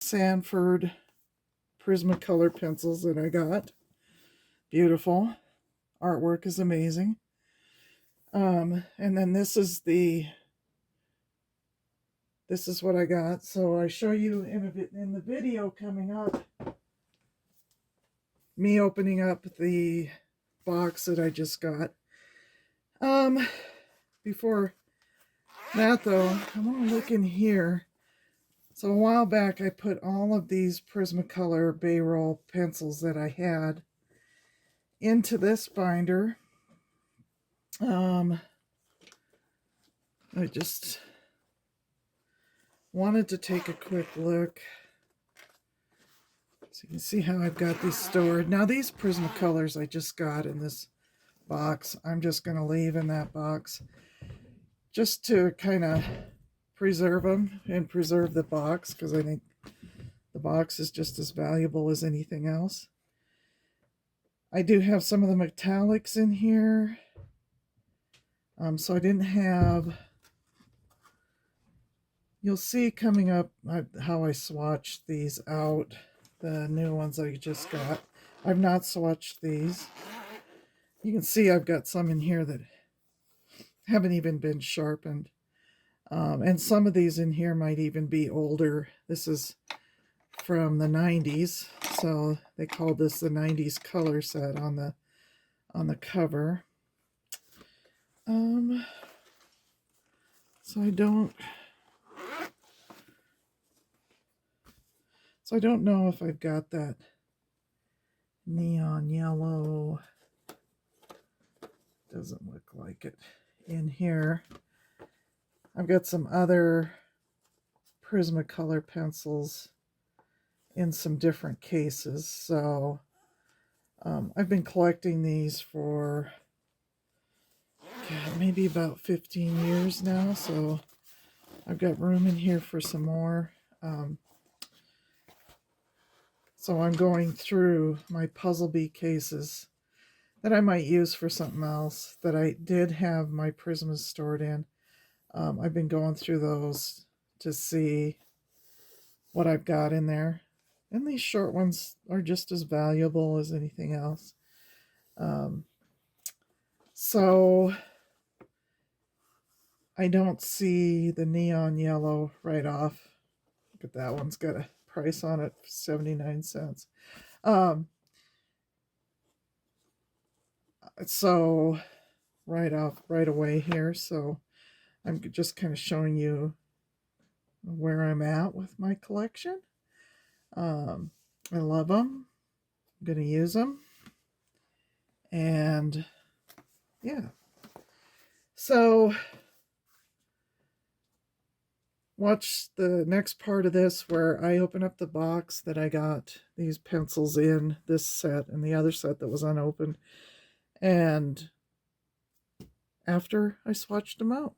Sanford Prismacolor pencils that I got. Beautiful. Artwork is amazing. And then this is what I got. So I show you in the video coming up, me opening up the box that I just got. Before that though, I want to look in here. So a while back I put all of these Prismacolor Berol pencils that I had into this binder. I just wanted to take a quick look so you can see how I've got these stored. Now these Prismacolors I just got in this box, I'm just going to leave in that box just to kind of preserve them and preserve the box, because I think the box is just as valuable as anything else. I do have some of the metallics in here. So I didn't have, you'll see coming up how I swatched these out, the new ones I just got. I've not swatched these. You can see I've got some in here that haven't even been sharpened. And some of these in here might even be older. This is from the 90s, so they called this the 90s color set on the cover. So I don't know if I've got that neon yellow. Doesn't look like it in here. I've got some other Prismacolor pencils in some different cases. So I've been collecting these for maybe about 15 years now. So I've got room in here for some more. So I'm going through my Puzzle Bee cases that I might use for something else that I did have my Prismas stored in. I've been going through those to see what I've got in there. And these short ones are just as valuable as anything else. So I don't see the neon yellow right off. Look at that one's got a price on it, 79 cents. So right away here. So I'm just kind of showing you where I'm at with my collection. I love them. I'm going to use them. And yeah. So watch the next part of this where I open up the box that I got these pencils in, this set and the other set that was unopened. And after I swatched them out.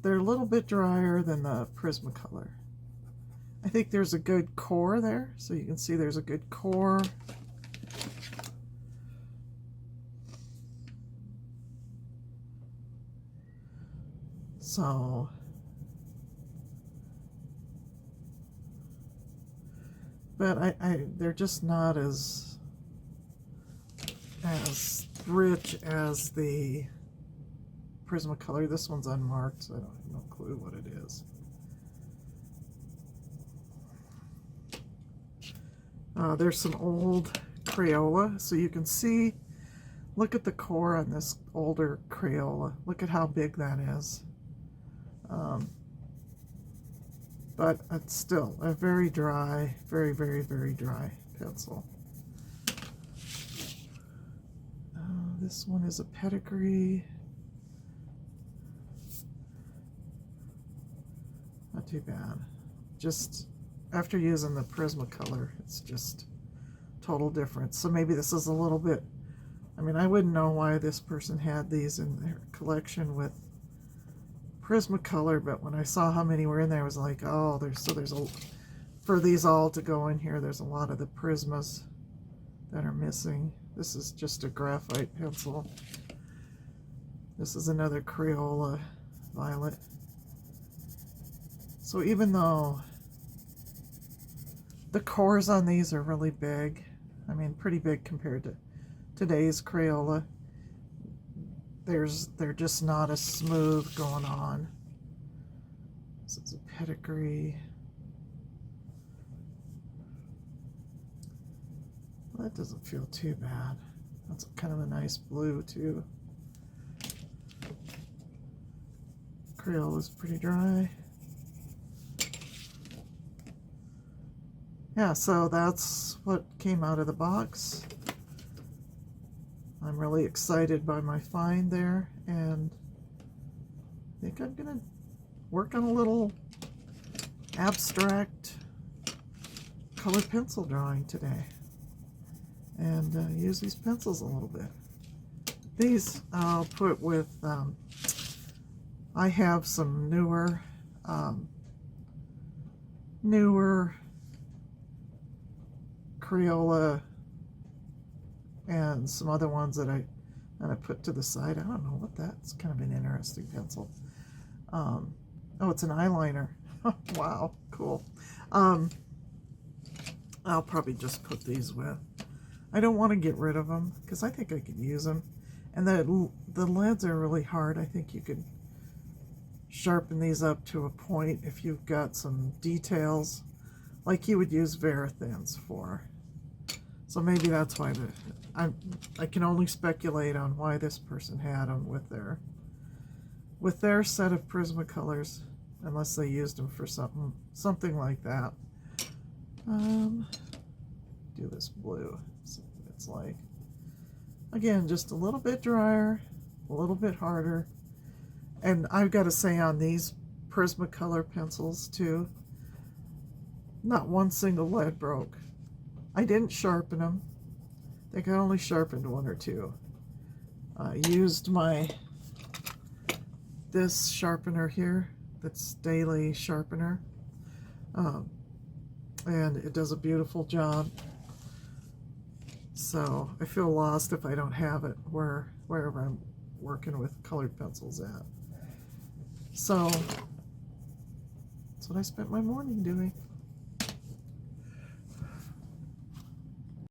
they're a little bit drier than the Prismacolor. I think there's a good core there, so you can see there's a good core. So but they're just not as rich as the Prismacolor. This one's unmarked, so I don't have no clue what it is. There's some old Crayola, so you can see, look at the core on this older Crayola. Look at how big that is. But it's still a very dry, very, very, very dry pencil. This one is a pedigree. Not too bad. Just after using the Prismacolor, it's just total difference. So maybe this is a little bit, I mean, I wouldn't know why this person had these in their collection with Prismacolor, but when I saw how many were in there, I was like, oh, there's a, for these all to go in here, there's a lot of the Prismas that are missing. This is just a graphite pencil. This is another Crayola Violet. So even though the cores on these are really big, I mean pretty big compared to today's Crayola, they're just not as smooth going on. This is a pedigree. Well, that doesn't feel too bad. That's kind of a nice blue too. Crayola is pretty dry. Yeah, so that's what came out of the box. I'm really excited by my find there, and I think I'm gonna work on a little abstract colored pencil drawing today, and use these pencils a little bit. These I'll put with, I have some newer Crayola and some other ones that I put to the side. I don't know what that's kind of an interesting pencil. Oh, it's an eyeliner. Wow, cool. I'll probably just put these with. I don't want to get rid of them because I think I could use them. And the leads are really hard. I think you could sharpen these up to a point if you've got some details like you would use Varathans for. So maybe that's why I can only speculate on why this person had them with their set of Prismacolors, unless they used them for something like that. Do this blue. See what it's like. Again, just a little bit drier, a little bit harder. And I've got to say on these Prismacolor pencils too, not one single lead broke. I didn't sharpen them. I think I only sharpened one or two. I used this sharpener here, that's daily sharpener, and it does a beautiful job. So I feel lost if I don't have it wherever I'm working with colored pencils at. So that's what I spent my morning doing.